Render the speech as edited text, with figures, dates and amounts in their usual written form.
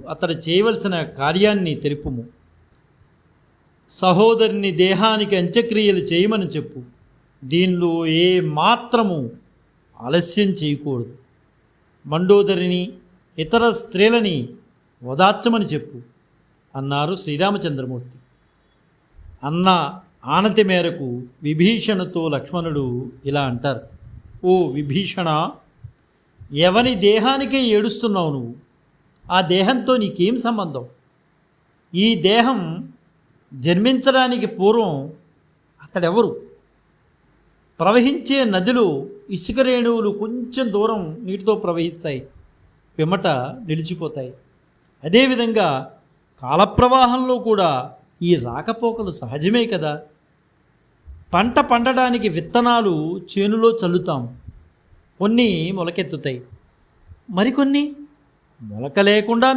అతడు చేయవలసిన కార్యాన్ని తెలుపుము. సహోదరుని దేహానికి అంత్యక్రియలు చేయమని చెప్పు. దీనిలో ఏ మాత్రము ఆలస్యం చేయకూడదు. మండోదరిని ఇతర స్త్రీలని ఓదార్చమని చెప్పు అన్నారు శ్రీరామచంద్రమూర్తి. అన్న ఆనతి మేరకు విభీషణుతో లక్ష్మణుడు ఇలా అంటారు: ఓ విభీషణ, ఎవని దేహానికే ఏడుస్తున్నావు నువ్వు? ఆ దేహంతో నీకేం సంబంధం? ఈ దేహం జన్మించడానికి పూర్వం అతడెవరు? ప్రవహించే నదిలో ఇసుక రేణువులు కొంచెం దూరం నీటితో ప్రవహిస్తాయి, పిమ్మట నిలిచిపోతాయి. అదేవిధంగా కాలప్రవాహంలో కూడా ఈ రాకపోకలు సహజమే కదా. పంట పండడానికి విత్తనాలు చేనులో చల్లుతాం. కొన్ని మొలకెత్తుతాయి, మరికొన్ని మొలక లేకుండా